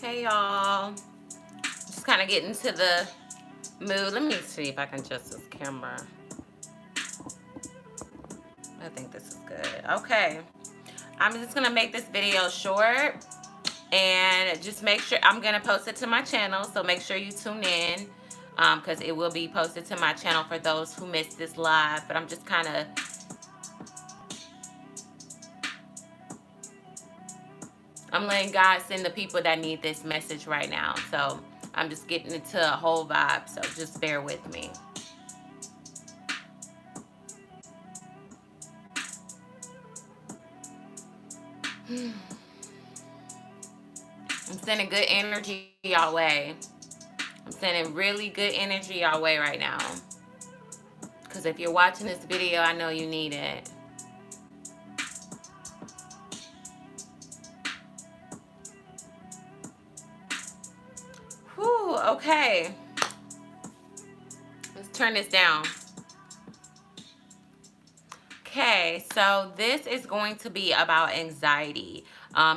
Hey y'all, just kind of getting into the mood. Let me see if I can adjust this camera. I think this is good. Okay, I'm just gonna make this video short and just make sure I'm gonna post it to my channel, so make sure you tune in because it will be posted to my channel for those who missed this live. But I'm just kind of letting God send the people that need this message right now. So I'm just getting into a whole vibe, so just bear with me. I'm sending good energy y'all way. I'm sending really good energy y'all way right now. Because if you're watching this video, I know you need it. Whew, okay. Let's turn this down. Okay, so this is going to be about anxiety.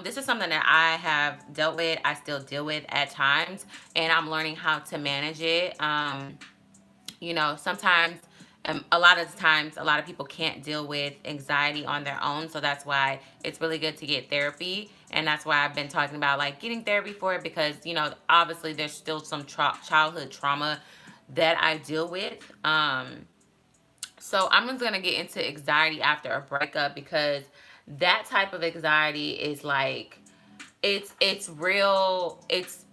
This is something that I have dealt with, I still deal with at times, and I'm learning how to manage it. You know, sometimes, a lot of times, a lot of people can't deal with anxiety on their own. So that's why it's really good to get therapy. And that's why I've been talking about like getting therapy for it, because, you know, obviously there's still some childhood trauma that I deal with. So I'm just going to get into anxiety after a breakup, because that type of anxiety is like, it's real. It's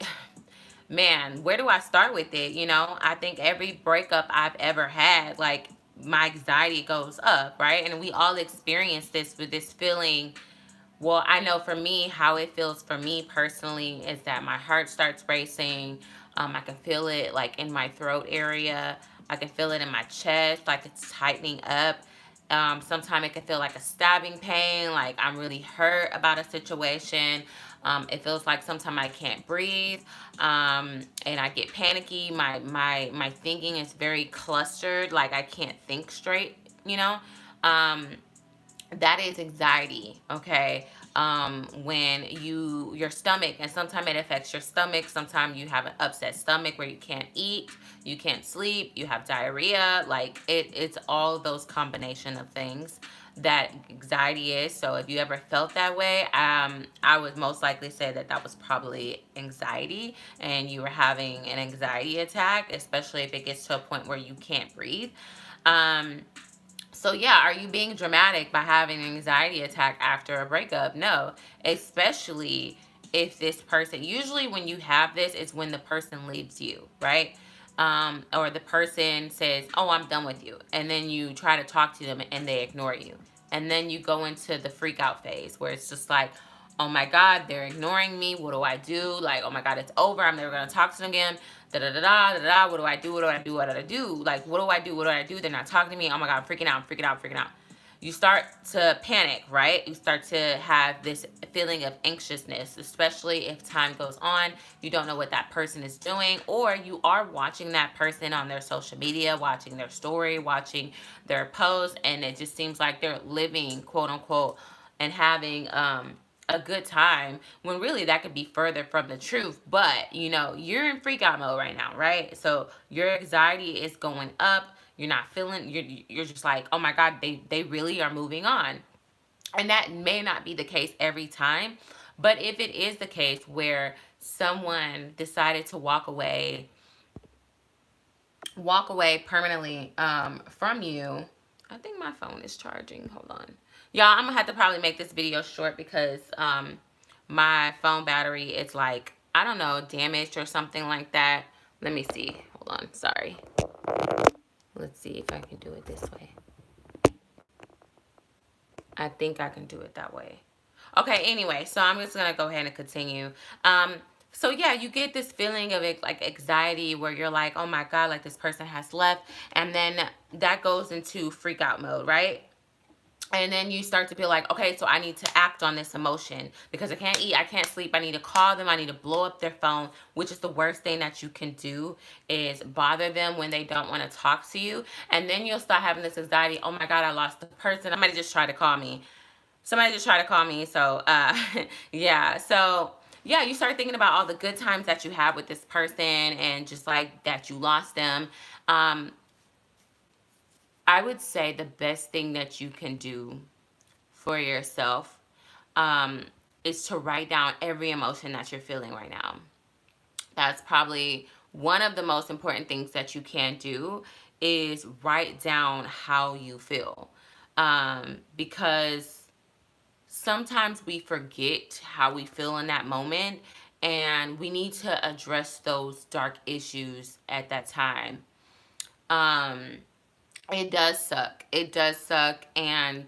man, where do I start with it? You know, I think every breakup I've ever had, like, my anxiety goes up, right? And we all experience this with this feeling. Well, I know for me, how it feels for me personally is that my heart starts racing. I can feel it like in my throat area. I can feel it in my chest, like it's tightening up. Sometimes it can feel like a stabbing pain, like I'm really hurt about a situation. It feels like sometimes I can't breathe, and I get panicky. My thinking is very clustered, like I can't think straight. You know, that is anxiety. Okay. When your stomach, and sometimes it affects your stomach, sometimes you have an upset stomach where you can't eat, you can't sleep, you have diarrhea, like it's all those combination of things that anxiety is. So if you ever felt that way, I would most likely say that that was probably anxiety, and you were having an anxiety attack, especially if it gets to a point where you can't breathe. So yeah, are you being dramatic by having an anxiety attack after a breakup? No, especially if this person, usually when you have this, it's when the person leaves you, right? Or the person says, oh, I'm done with you. And then you try to talk to them and they ignore you. And then you go into the freak out phase where it's just like, oh my God, they're ignoring me. What do I do? Like, oh my God, it's over. I'm never going to talk to them again. Da da da da da da. What do I do? What do I do? What do I do? Like, what do I do? What do I do? They're not talking to me. Oh my God, I'm freaking out. I'm freaking out. I'm freaking out. You start to panic, right? You start to have this feeling of anxiousness, especially if time goes on. You don't know what that person is doing, or you are watching that person on their social media, watching their story, watching their posts, and it just seems like they're living, quote unquote, and having a good time, when really that could be further from the truth. But you know, you're in freak out mode right now, right? So your anxiety is going up. You're not feeling, you're just like, oh my God, they really are moving on. And that may not be the case every time, but if it is the case where someone decided to walk away permanently from you. I think my phone is charging. Hold on. Y'all, I'm going to have to probably make this video short, because my phone battery is like, I don't know, damaged or something like that. Let me see. Hold on. Sorry. Let's see if I can do it this way. I think I can do it that way. Okay, anyway, so I'm just going to go ahead and continue. So yeah, you get this feeling of it, like anxiety, where you're like, oh my God, like this person has left. And then that goes into freak out mode, right? And then you start to feel like, okay, so I need to act on this emotion, because I can't eat, I can't sleep. I need to call them. I need to blow up their phone, which is the worst thing that you can do, is bother them when they don't want to talk to you. And then you'll start having this anxiety. Oh my God, I lost the person. Somebody just tried to call me. So, yeah. So yeah, you start thinking about all the good times that you had with this person and just like that you lost them. Um, I would say the best thing that you can do for yourself um, is to write down every emotion that you're feeling right now. That's probably one of the most important things that you can do is write down how you feel. Because sometimes we forget how we feel in that moment, and we need to address those dark issues at that time. Um, it does suck. It does suck. And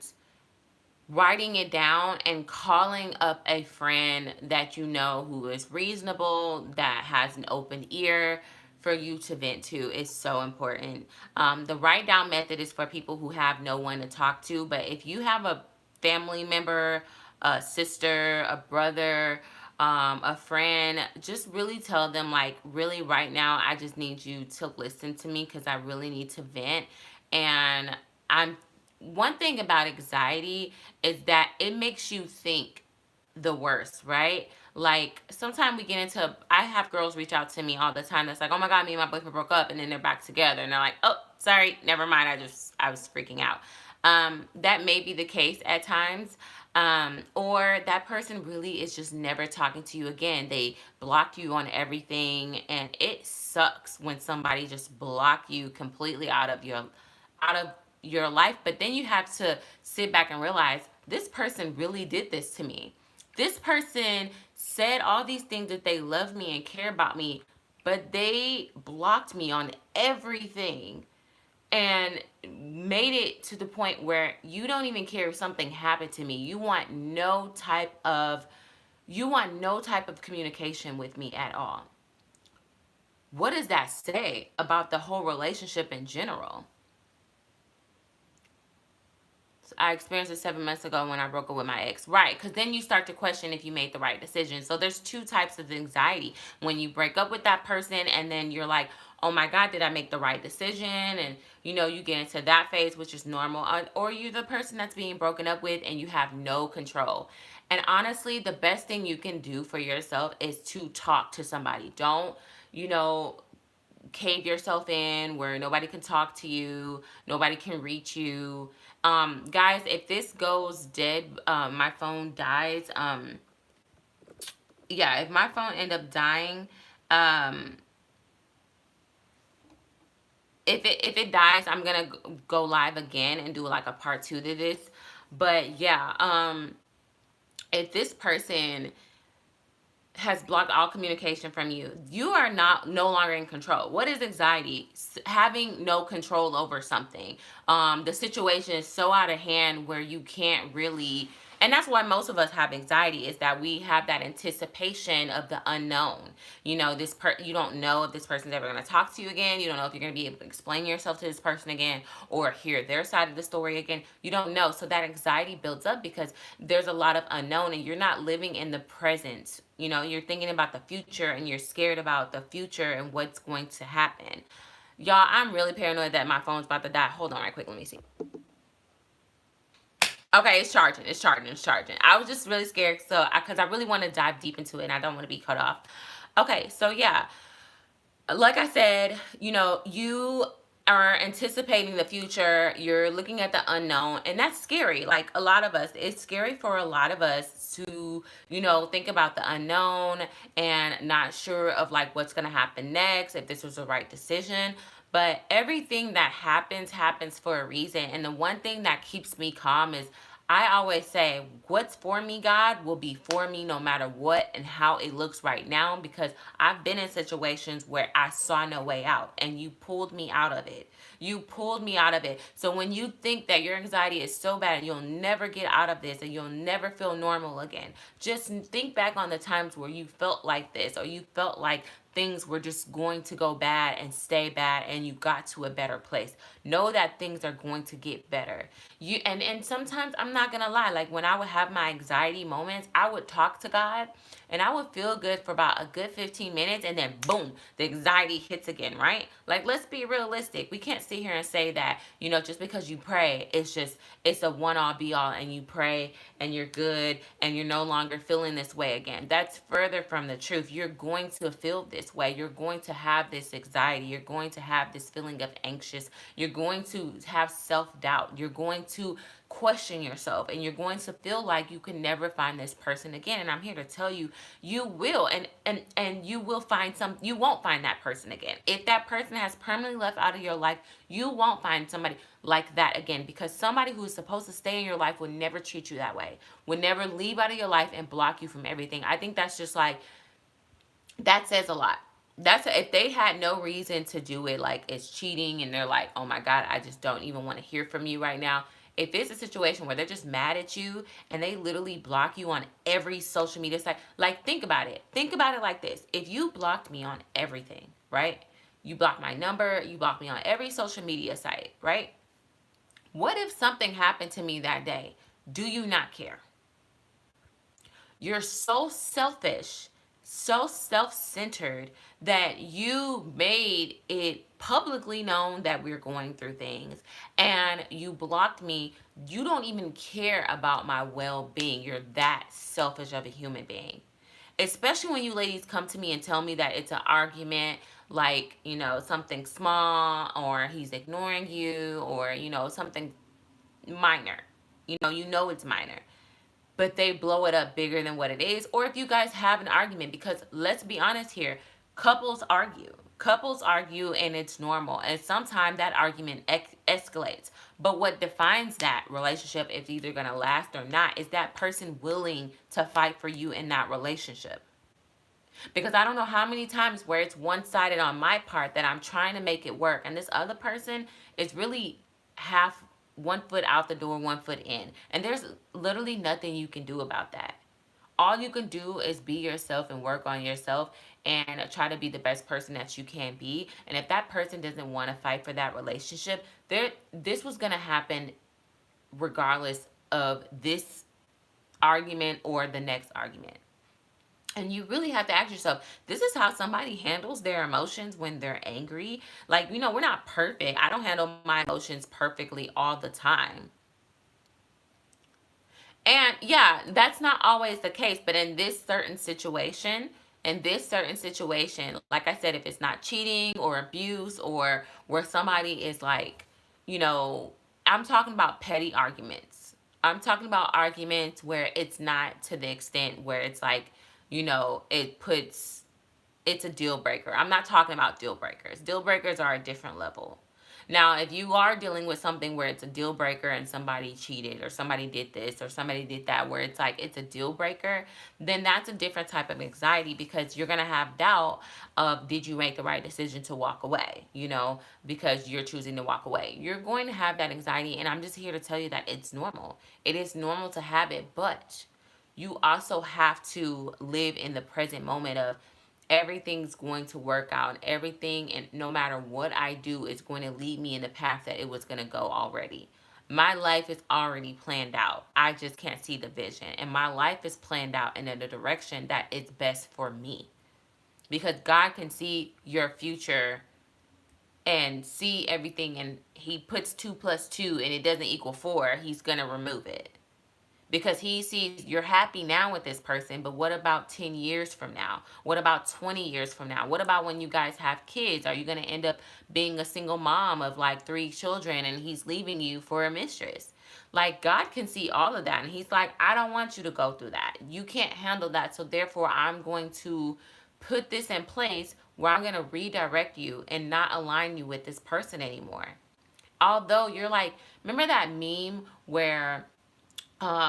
writing it down and calling up a friend that you know who is reasonable, that has an open ear for you to vent to is so important. The write down method is for people who have no one to talk to, but if you have a family member, a sister, a brother, a friend, just really tell them, like, really, right now, I just need you to listen to me because I really need to vent. And I'm one thing about anxiety is that it makes you think the worst, right? Like sometimes we get into I have girls reach out to me all the time that's like, "Oh my god, me and my boyfriend broke up," and then they're back together and they're like, "Oh, sorry, never mind. I was freaking out." That may be the case at times. Or that person really is just never talking to you again. They block you on everything, and it sucks when somebody just block you completely out of your life. But then you have to sit back and realize this person really did this to me. This person said all these things that they love me and care about me, but they blocked me on everything and made it to the point where you don't even care if something happened to me. You want no type of communication with me at all. What does that say about the whole relationship in general? I experienced it 7 months ago when I broke up with my ex. Right, because then you start to question if you made the right decision. So there's two types of anxiety. When you break up with that person and then you're like, oh my God, did I make the right decision? And you get into that phase, which is normal. Or you're the person that's being broken up with and you have no control. And honestly, the best thing you can do for yourself is to talk to somebody. Don't, you know, cave yourself in where nobody can talk to you, nobody can reach you. Guys, if this goes dead, my phone dies. Yeah, if my phone end up dying, um, if it dies, I'm gonna go live again and do like a part two to this. But yeah, if this person has blocked all communication from you, you are not no longer in control. What is anxiety? Having no control over something. The situation is so out of hand where you can't really, and that's why most of us have anxiety, is that we have that anticipation of the unknown. You don't know if this person's ever going to talk to you again. You don't know if you're going to be able to explain yourself to this person again or hear their side of the story again. You don't know. So that anxiety builds up because there's a lot of unknown and you're not living in the present. You're thinking about the future and you're scared about the future and what's going to happen. Y'all, I'm really paranoid that my phone's about to die. Hold on right quick. Let me see. Okay, it's charging. It's charging. It's charging. I was just really scared, because I really want to dive deep into it and I don't want to be cut off. Okay, so yeah, like I said, you are anticipating the future, you're looking at the unknown, and that's scary. Like a lot of us, it's scary for a lot of us to, think about the unknown and not sure of like what's going to happen next, if this was the right decision. But everything that happens for a reason. And the one thing that keeps me calm is I always say, what's for me, God, will be for me no matter what and how it looks right now, because I've been in situations where I saw no way out and you pulled me out of it. You pulled me out of it. So when you think that your anxiety is so bad and you'll never get out of this and you'll never feel normal again, just think back on the times where you felt like this, or you felt like things were just going to go bad and stay bad and you got to a better place. Know that things are going to get better. And sometimes I'm not not gonna lie, like when I would have my anxiety moments, I would talk to God and I would feel good for about a good 15 minutes, and then boom, the anxiety hits again, right? Like, let's be realistic. We can't sit here and say that, just because you pray, it's a one all be all, and you pray and you're good and you're no longer feeling this way again. That's further from the truth. You're going to feel this way. You're going to have this anxiety. You're going to have this feeling of anxious. You're going to have self doubt. You're going to question yourself, and you're going to feel like you can never find this person again. And I'm here to tell you, you will. And you will find you won't find that person again. If that person has permanently left out of your life, you won't find somebody like that again, because somebody who is supposed to stay in your life would never treat you that way, would never leave out of your life and block you from everything. I think that's just like, that says a lot. If they had no reason to do it, like it's cheating, and they're like, oh my God, I just don't even want to hear from you right now. If it's a situation where they're just mad at you and they literally block you on every social media site, like, think about it. Think about it like this. If you blocked me on everything, right? You blocked my number, you blocked me on every social media site, right? What if something happened to me that day? Do you not care? You're so selfish, so self-centered, that you made it publicly known that we're going through things, and you blocked me. You don't even care about my well-being. You're that selfish of a human being. Especially when you ladies come to me and tell me that it's an argument, like, something small, or he's ignoring you, or, something minor. It's minor, but they blow it up bigger than what it is. Or if you guys have an argument, because let's be honest here, couples argue and it's normal, and sometimes that argument escalates. But what defines that relationship, if it's either going to last or not, is that person willing to fight for you in that relationship. Because I don't know how many times where it's one-sided on my part, that I'm trying to make it work, and this other person is really half, one foot out the door, one foot in, and there's literally nothing you can do about that. All you can do is be yourself and work on yourself, and try to be the best person that you can be. And if that person doesn't want to fight for that relationship, this was going to happen regardless of this argument or the next argument. And you really have to ask yourself, this is how somebody handles their emotions when they're angry. Like, we're not perfect. I don't handle my emotions perfectly all the time. And yeah, that's not always the case. But in this certain situation, like I said, if it's not cheating or abuse, or where somebody is like, you know, I'm talking about petty arguments. I'm talking about arguments where it's not to the extent where it's like, it's a deal breaker. I'm not talking about deal breakers. Deal breakers are a different level. Now, if you are dealing with something where it's a deal breaker and somebody cheated, or somebody did this or somebody did that, where it's like it's a deal breaker, then that's a different type of anxiety, because you're going to have doubt of, did you make the right decision to walk away, because you're choosing to walk away. You're going to have that anxiety, and I'm just here to tell you that it's normal. It is normal to have it, but you also have to live in the present moment of, everything's going to work out, everything, and no matter what I do, is going to lead me in the path that it was going to go already. My life is already planned out. I just can't see the vision, and my life is planned out in the direction that it's best for me, because God can see your future and see everything, and he puts 2 plus 2 and it doesn't equal 4. He's going to remove it, because he sees you're happy now with this person, but what about 10 years from now? What about 20 years from now? What about when you guys have kids? Are you going to end up being a single mom of like 3 children, and he's leaving you for a mistress? Like, God can see all of that, and he's like, I don't want you to go through that. You can't handle that, so therefore I'm going to put this in place where I'm going to redirect you and not align you with this person anymore. Although you're like, remember that meme where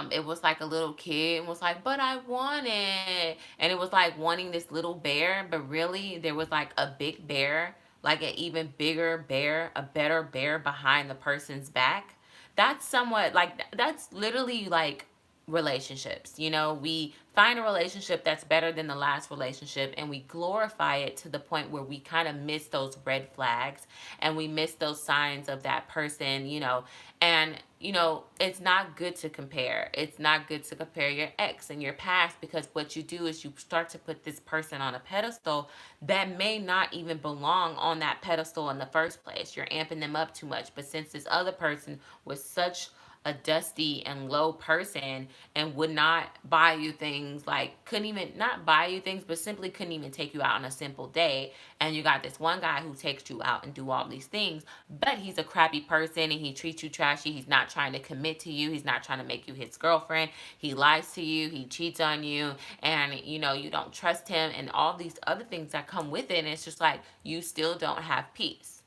it was like a little kid and was like, but I want it, and it was like wanting this little bear, but really there was like a big bear, like an even bigger bear, a better bear behind the person's back. That's somewhat like, that's literally like relationships. You know, we find a relationship that's better than the last relationship and we glorify it to the point where we kind of miss those red flags and we miss those signs of that person, you know. And, you know, it's not good to compare. It's not good to compare your ex and your past, because what you do is you start to put this person on a pedestal that may not even belong on that pedestal in the first place. You're amping them up too much. But since this other person was such a dusty and low person and would not buy you things, like couldn't even not buy you things, but simply couldn't even take you out on a simple day, and you got this one guy who takes you out and do all these things, but he's a crappy person and he treats you trashy. He's not trying to commit to you. He's not trying to make you his girlfriend. He lies to you. He cheats on you, and you know, you don't trust him and all these other things that come with it. And it's just like you still don't have peace.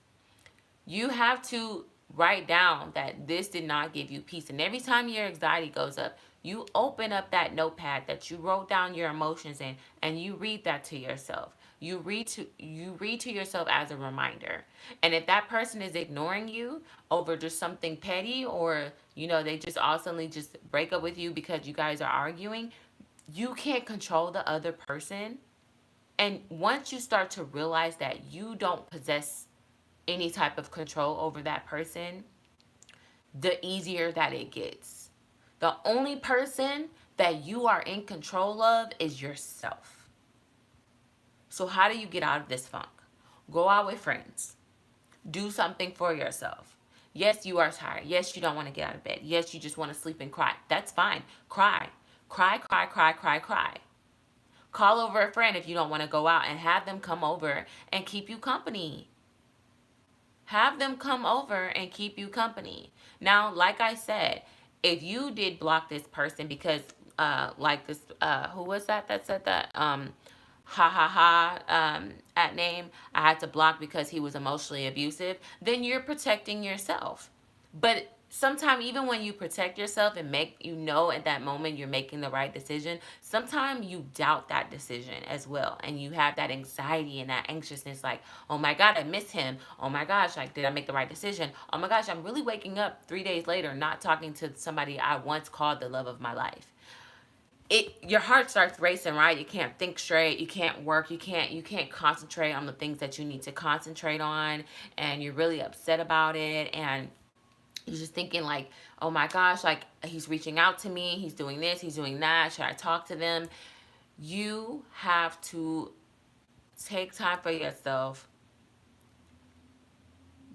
You have to write down that this did not give you peace. And every time your anxiety goes up, you open up that notepad that you wrote down your emotions in and you read that to yourself. You read to yourself as a reminder. And if that person is ignoring you over just something petty, or you know, they just all suddenly just break up with you because you guys are arguing, you can't control the other person. And once you start to realize that you don't possess any type of control over that person, the easier that it gets. The only person that you are in control of is yourself. So, how do you get out of this funk? Go out with friends. Do something for yourself. Yes, you are tired. Yes, you don't want to get out of bed. Yes, you just want to sleep and cry. That's fine. Cry. Cry, cry, cry, cry, cry. Call over a friend if you don't want to go out and have them come over and keep you company. Have them come over and keep you company. Now, like I said, if you did block this person because, like this, who was that said that? Ha ha ha, at name, I had to block because he was emotionally abusive, then you're protecting yourself. But sometimes, even when you protect yourself and make, you know, at that moment you're making the right decision, sometimes you doubt that decision as well, and you have that anxiety and that anxiousness, like, oh my god, I miss him. Oh my gosh, like, did I make the right decision? Oh my gosh, I'm really waking up 3 days later not talking to somebody I once called the love of my life. Your heart starts racing, right? You can't think straight, you can't work, you can't concentrate on the things that you need to concentrate on, and you're really upset about it. And you're just thinking like, oh my gosh, like, he's reaching out to me, he's doing this, he's doing that, should I talk to them? You have to take time for yourself,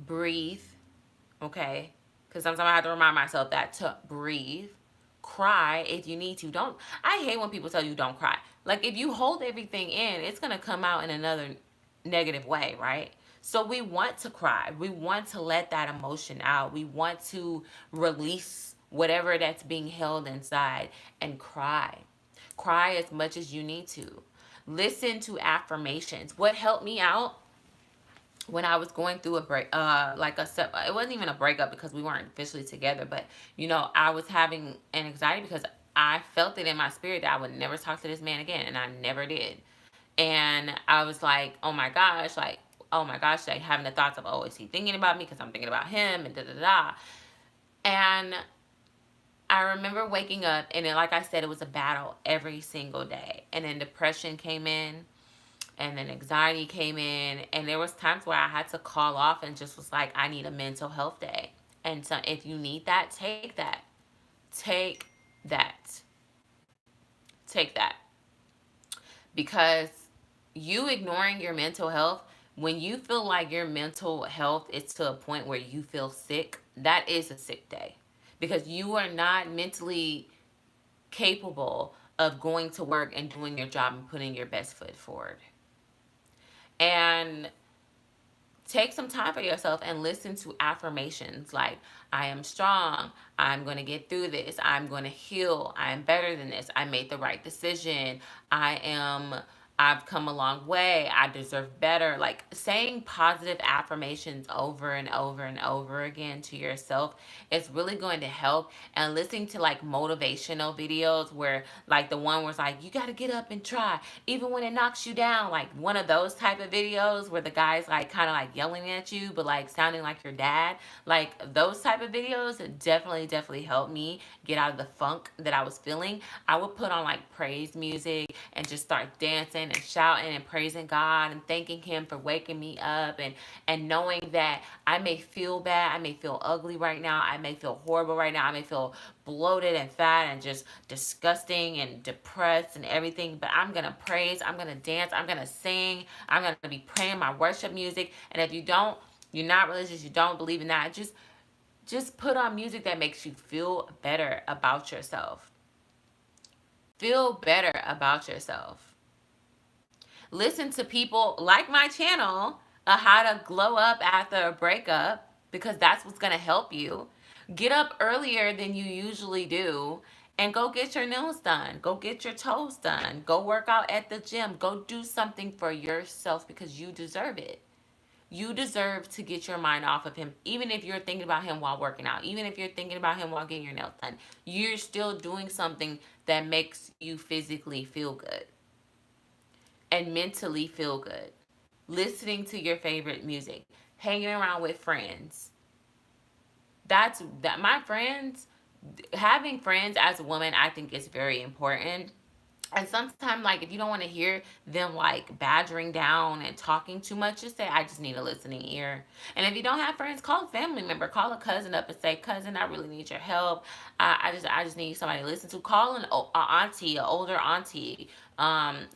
breathe, okay? Because sometimes I have to remind myself that, to breathe. Cry if you need to. Don't, I hate when people tell you don't cry. Like, if you hold everything in, it's going to come out in another negative way, right? So we want to cry. We want to let that emotion out. We want to release whatever that's being held inside and cry. Cry as much as you need to. Listen to affirmations. What helped me out when I was going through a break, like a step, it wasn't even a breakup because we weren't officially together, but you know, I was having an anxiety because I felt it in my spirit that I would never talk to this man again, and I never did. And I was like, oh my gosh, like having the thoughts of, oh, is he thinking about me because I'm thinking about him, and da da da. And I remember waking up, and then, like I said, it was a battle every single day. And then depression came in, and then anxiety came in, and there was times where I had to call off and just was like, I need a mental health day. And so if you need that, take that. Take that. Take that. Because you ignoring your mental health, when you feel like your mental health is to a point where you feel sick, that is a sick day. Because you are not mentally capable of going to work and doing your job and putting your best foot forward. And take some time for yourself and listen to affirmations like, I am strong, I'm going to get through this, I'm going to heal, I am better than this, I made the right decision, I I've come a long way. I deserve better. Like saying positive affirmations over and over and over again to yourself is really going to help. And listening to like motivational videos where like the one was like, you got to get up and try, even when it knocks you down. Like one of those type of videos where the guy's like kind of like yelling at you, but like sounding like your dad. Like those type of videos definitely helped me get out of the funk that I was feeling. I would put on like praise music and just start dancing and shouting and praising God and thanking him for waking me up, and knowing that I may feel bad, I may feel ugly right now, I may feel horrible right now, I may feel bloated and fat and just disgusting and depressed and everything, but I'm gonna praise, I'm gonna dance, I'm gonna sing, I'm gonna be praying my worship music. And if you're not religious, you don't believe in that, just put on music that makes you feel better about yourself. Feel better about yourself. Listen to people like my channel, how to glow up after a breakup, because that's what's going to help you. Get up earlier than you usually do and go get your nails done. Go get your toes done. Go work out at the gym. Go do something for yourself because you deserve it. You deserve to get your mind off of him, even if you're thinking about him while working out, even if you're thinking about him while getting your nails done. You're still doing something that makes you physically feel good and mentally feel good. Listening to your favorite music, hanging around with friends. That my friends, having friends as a woman, I think is very important. And sometimes, like, if you don't want to hear them like badgering down and talking too much, just say, I just need a listening ear. And if you don't have friends, call a family member, call a cousin up and say, cousin, I really need your help. I just need somebody to listen to. Call a auntie, an older auntie,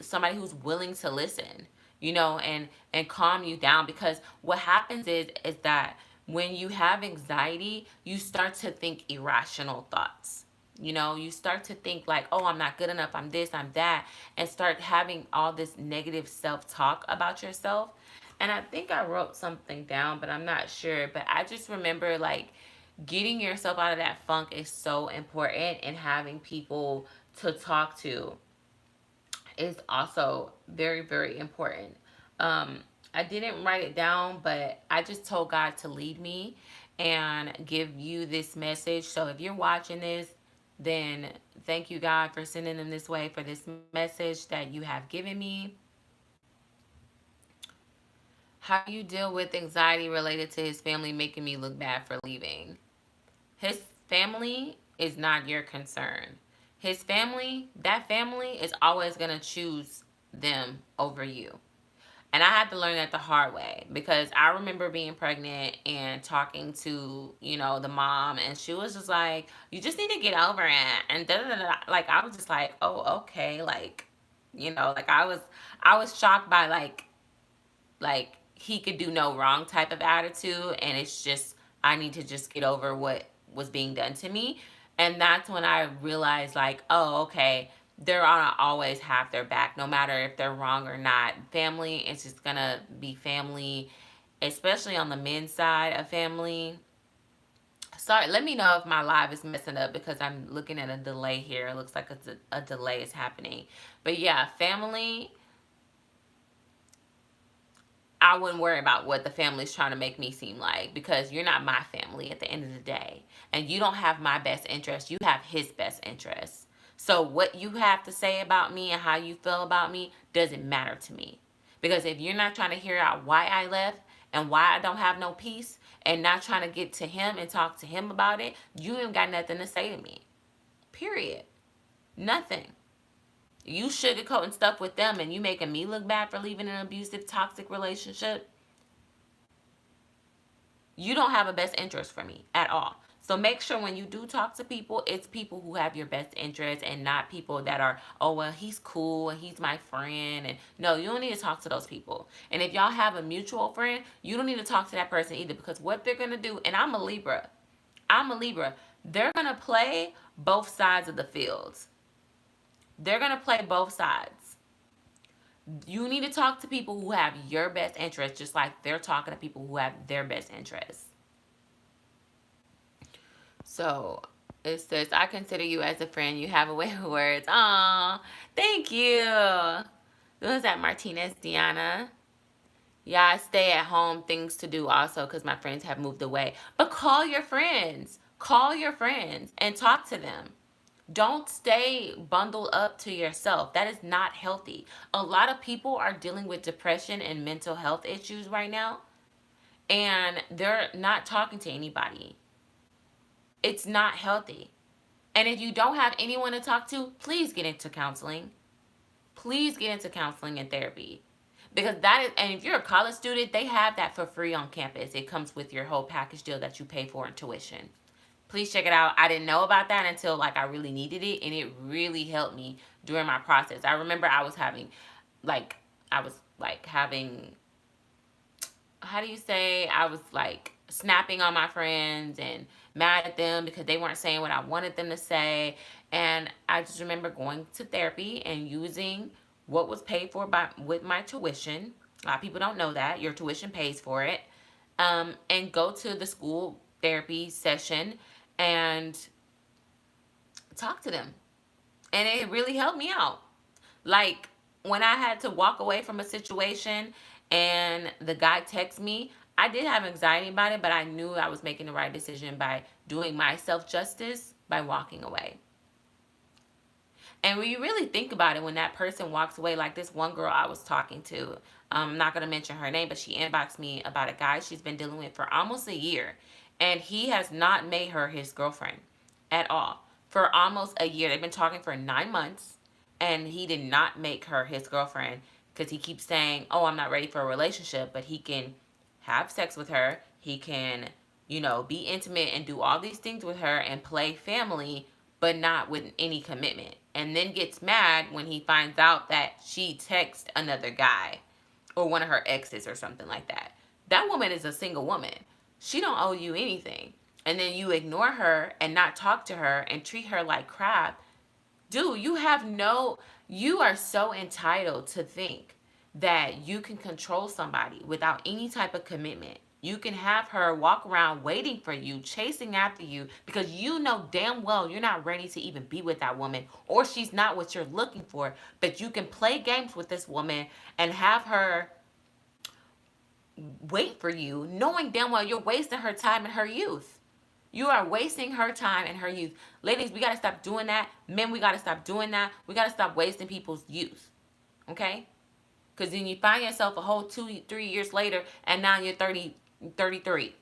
somebody who's willing to listen, and calm you down. Because what happens is that when you have anxiety, you start to think irrational thoughts. You start to think like, oh, I'm not good enough, I'm this, I'm that, and start having all this negative self-talk about yourself. And I think I wrote something down, but I'm not sure. But I just remember like getting yourself out of that funk is so important, and having people to talk to is also very important. I didn't write it down, but I just told God to lead me and give you this message. So if you're watching this, then thank you, God, for sending them this way for this message that you have given me. How you deal with anxiety related to his family making me look bad for leaving. His family is not your concern. His family, that family is always going to choose them over you. And I had to learn that the hard way, because I remember being pregnant and talking to, the mom, and she was just like, you just need to get over it. And da da da. Like, I was just like, oh, okay. Like, like I was shocked by like he could do no wrong type of attitude. And it's just, I need to just get over what was being done to me. And that's when I realized, like, oh, okay, they're gonna always have their back, no matter if they're wrong or not. Family is just gonna be family, especially on the men's side of family. Sorry, let me know if my live is messing up, because I'm looking at a delay here. It looks like a delay is happening. But yeah, family, I wouldn't worry about what the family's trying to make me seem like, because you're not my family at the end of the day. And you don't have my best interest. You have his best interest. So what you have to say about me and how you feel about me doesn't matter to me. Because if you're not trying to hear out why I left and why I don't have no peace, and not trying to get to him and talk to him about it, you ain't got nothing to say to me. Period. Nothing. You sugarcoating stuff with them and you making me look bad for leaving an abusive, toxic relationship. You don't have a best interest for me at all. So make sure when you do talk to people, it's people who have your best interest, and not people that are, oh, well, he's cool and he's my friend. And no, you don't need to talk to those people. And if y'all have a mutual friend, you don't need to talk to that person either, because what they're going to do, and I'm a Libra, they're going to play both sides of the fields. They're going to play both sides. You need to talk to people who have your best interest, just like they're talking to people who have their best interests. So it says, I consider you as a friend. You have a way of words. Aw, thank you. Who was that? Martinez, Deanna. Yeah, stay at home things to do also because my friends have moved away. But call your friends. Call your friends and talk to them. Don't stay bundled up to yourself. That is not healthy. A lot of people are dealing with depression and mental health issues right now, and they're not talking to anybody. It's not healthy. And if you don't have anyone to talk to, please get into counseling. Please get into counseling and therapy. Because that is, and if you're a college student, they have that for free on campus. It comes with your whole package deal that you pay for in tuition. Please check it out. I didn't know about that until like I really needed it, and it really helped me during my process. I remember like I was like having, how do you say, I was like snapping on my friends and mad at them because they weren't saying what I wanted them to say. And I just remember going to therapy and using what was paid for by with my tuition. A lot of people don't know that your tuition pays for it. And go to the school therapy session and talk to them. And it really helped me out. Like when I had to walk away from a situation and the guy texted me, I did have anxiety about it, but I knew I was making the right decision by doing myself justice by walking away. And when you really think about it, when that person walks away, like this one girl I was talking to, I'm not going to mention her name, but she inboxed me about a guy she's been dealing with for almost a year. And he has not made her his girlfriend at all. For almost a year. They've been talking for 9 months. And he did not make her his girlfriend because he keeps saying, oh, I'm not ready for a relationship. But he can have sex with her. He can, be intimate and do all these things with her and play family, but not with any commitment. And then gets mad when he finds out that she texts another guy or one of her exes or something like that. That woman is a single woman. She don't owe you anything. And then you ignore her and not talk to her and treat her like crap. Dude, you are so entitled to think that you can control somebody without any type of commitment. You can have her walk around waiting for you, chasing after you, because you know damn well you're not ready to even be with that woman, or she's not what you're looking for. But you can play games with this woman and have her wait for you, knowing damn well you're wasting her time and her youth. You are wasting her time and her youth. Ladies, we got to stop doing that. Men, we got to stop doing that. We got to stop wasting people's youth. Okay? Because then you find yourself a whole 2-3 years later, and now you're 33,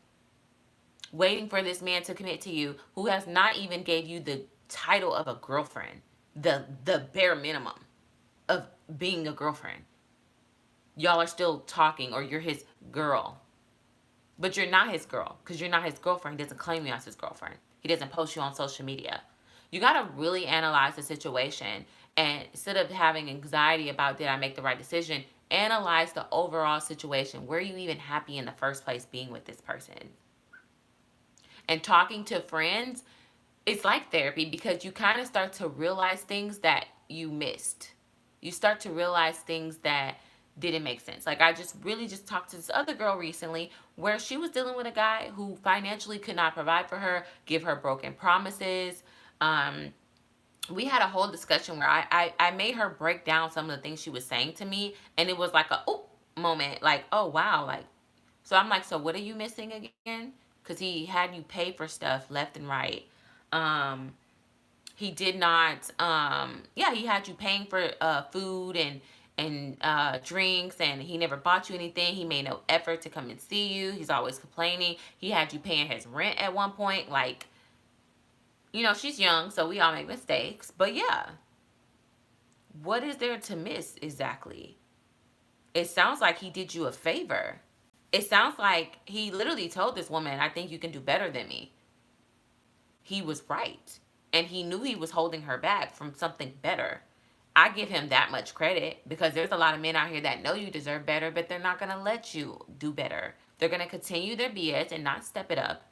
waiting for this man to commit to you who has not even gave you the title of a girlfriend, the bare minimum of being a girlfriend. Y'all are still talking, or you're his girl. But you're not his girl because you're not his girlfriend. He doesn't claim you as his girlfriend. He doesn't post you on social media. You got to really analyze the situation. And instead of having anxiety about did I make the right decision, analyze the overall situation. Were you even happy in the first place being with this person? And talking to friends, it's like therapy because you kind of start to realize things that you missed. You start to realize things that didn't make sense. Like I just talked to this other girl recently where she was dealing with a guy who financially could not provide for her, give her broken promises. We had a whole discussion where I made her break down some of the things she was saying to me, and it was like a oh moment, like, oh wow, like, so I'm like, so what are you missing again? Because he had you pay for stuff left and right. Um, he did not yeah, he had you paying for food and drinks, and he never bought you anything. He made no effort to come and see you. He's always complaining. He had you paying his rent at one point. Like, she's young, so we all make mistakes, but yeah, what is there to miss exactly? It sounds like he did you a favor. It sounds like he literally told this woman, I think you can do better than me. He was right. And he knew he was holding her back from something better. I give him that much credit because there's a lot of men out here that know you deserve better, but they're not going to let you do better. They're going to continue their BS and not step it up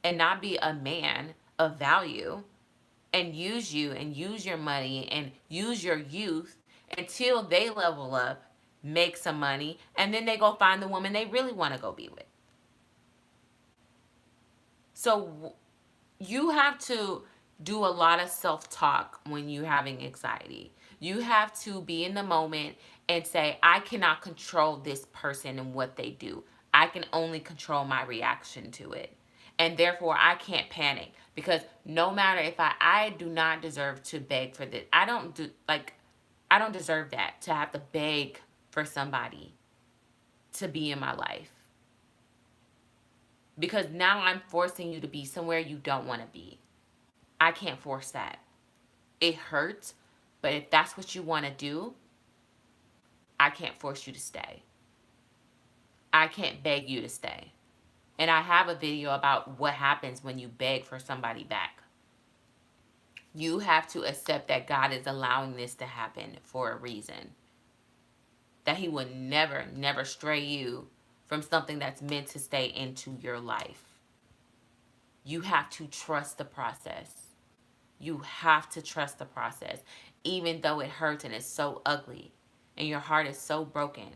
and not be a man of value and use you and use your money and use your youth until they level up, make some money, and then they go find the woman they really want to go be with. So you have to do a lot of self-talk when you're having anxiety. You have to be in the moment and say, I cannot control this person and what they do. I can only control my reaction to it. And therefore, I can't panic, because no matter if I do not deserve to beg for this. I don't deserve that, to have to beg for somebody to be in my life. Because now I'm forcing you to be somewhere you don't want to be. I can't force that. It hurts, but if that's what you want to do, I can't force you to stay. I can't beg you to stay. And I have a video about what happens when you beg for somebody back. You have to accept that God is allowing this to happen for a reason. That he will never, never stray you from something that's meant to stay into your life. You have to trust the process. You have to trust the process. Even though it hurts and it's so ugly and your heart is so broken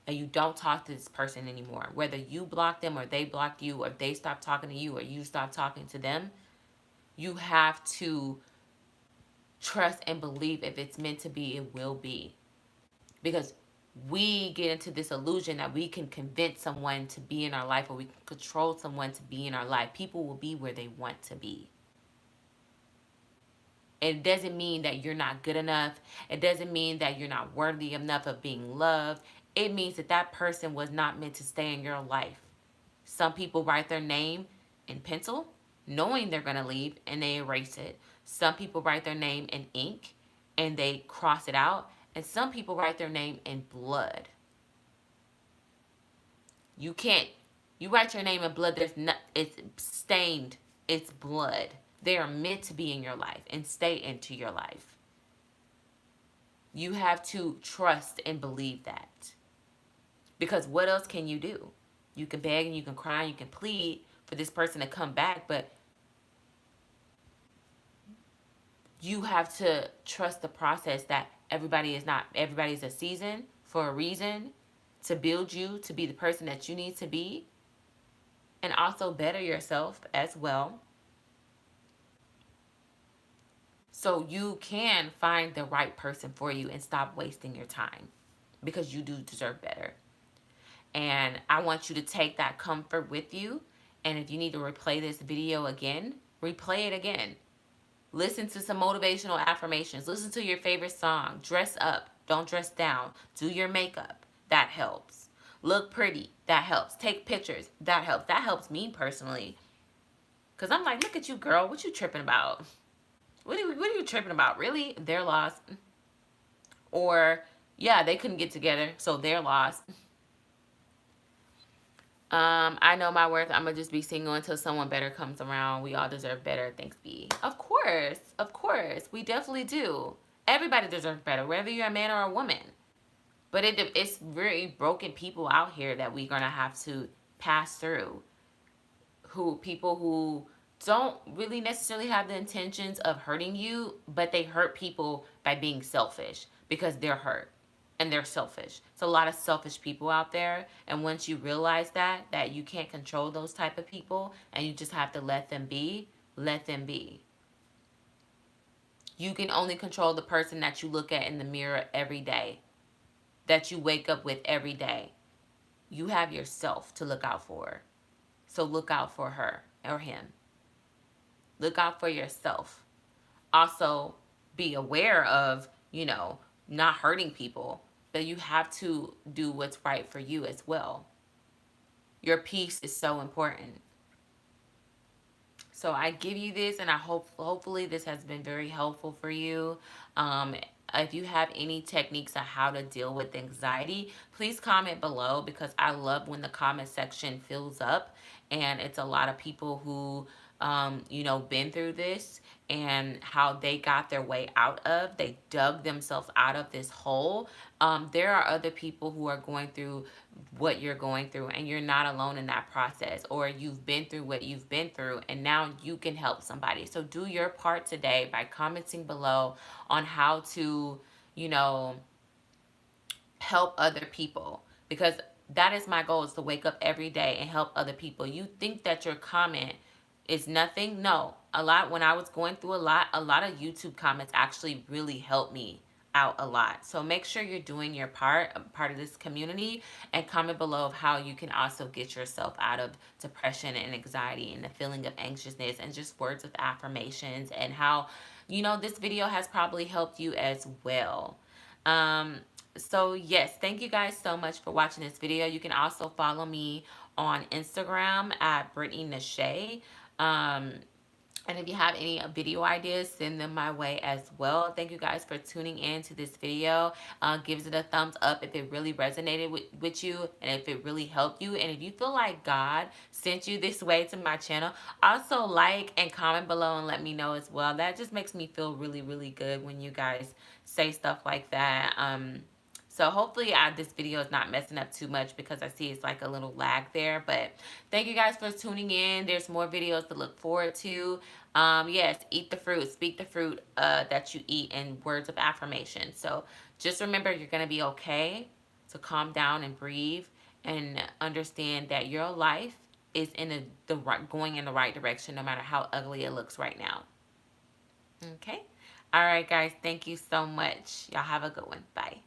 and you don't talk to this person anymore, whether you block them or they block you or they stop talking to you or you stop talking to them, you have to trust and believe if it's meant to be, it will be. Because we get into this illusion that we can convince someone to be in our life, or we can control someone to be in our life. People will be where they want to be. It doesn't mean that you're not good enough. It doesn't mean that you're not worthy enough of being loved. It means that that person was not meant to stay in your life. Some people write their name in pencil, knowing they're going to leave, and they erase it. Some people write their name in ink, and they cross it out. And some people write their name in blood. You write your name in blood, it's stained, it's blood. They are meant to be in your life and stay into your life. You have to trust and believe that. Because what else can you do? You can beg and you can cry and you can plead for this person to come back, but you have to trust the process, that everybody's a season for a reason, to build you to be the person that you need to be, and also better yourself as well. So you can find the right person for you and stop wasting your time, because you do deserve better. And I want you to take that comfort with you. And if you need to replay this video again, replay it again. Listen to some motivational affirmations. Listen to your favorite song. Dress up. Don't dress down. Do your makeup. That helps. Look pretty. That helps. Take pictures. That helps. That helps me personally. Because I'm like, look at you, girl. What you tripping about? What are you tripping about? Really? They're lost. Or, yeah, they couldn't get together, so they're lost. I know my worth. I'm going to just be single until someone better comes around. We all deserve better. Thanks, B. Of course. Of course. We definitely do. Everybody deserves better, whether you're a man or a woman. But it's very broken people out here that we're going to have to pass through. People who don't really necessarily have the intentions of hurting you, but they hurt people by being selfish because they're hurt. And they're selfish. So a lot of selfish people out there. And once you realize that you can't control those type of people and you just have to let them be, let them be. You can only control the person that you look at in the mirror every day, that you wake up with every day. You have yourself to look out for. So look out for her or him. Look out for yourself. Also, be aware of, not hurting people. But you have to do what's right for you as well. Your peace is so important. So I give you this, and hopefully this has been very helpful for you. If you have any techniques on how to deal with anxiety, please comment below, because I love when the comment section fills up and it's a lot of people who been through this and how they got their way out of. They dug themselves out of this hole. There are other people who are going through what you're going through, and you're not alone in that process, or you've been through what you've been through, and now you can help somebody. So do your part today by commenting below on how to, help other people, because that is my goal, is to wake up every day and help other people. You think that your comment is nothing? No. When I was going through a lot of YouTube comments actually really helped me out a lot. So make sure you're doing your part, a part of this community, and comment below of how you can also get yourself out of depression and anxiety and the feeling of anxiousness, and just words of affirmations, and how, this video has probably helped you as well. Um, so yes, thank you guys so much for watching this video. You can also follow me on Instagram at Brittany Nashay. Um, and if you have any video ideas, send them my way as well. Thank you guys for tuning in to this video. Give it a thumbs up if it really resonated with you, and if it really helped you. And if you feel like God sent you this way to my channel, also like and comment below and let me know as well. That just makes me feel really, really good when you guys say stuff like that. So hopefully this video is not messing up too much, because I see it's like a little lag there. But thank you guys for tuning in. There's more videos to look forward to. Yes, eat the fruit, speak the fruit that you eat, and words of affirmation. So just remember, you're going to be okay. To calm down and breathe and understand that your life is in the right, going in the right direction, no matter how ugly it looks right now. Okay? All right, guys. Thank you so much. Y'all have a good one. Bye.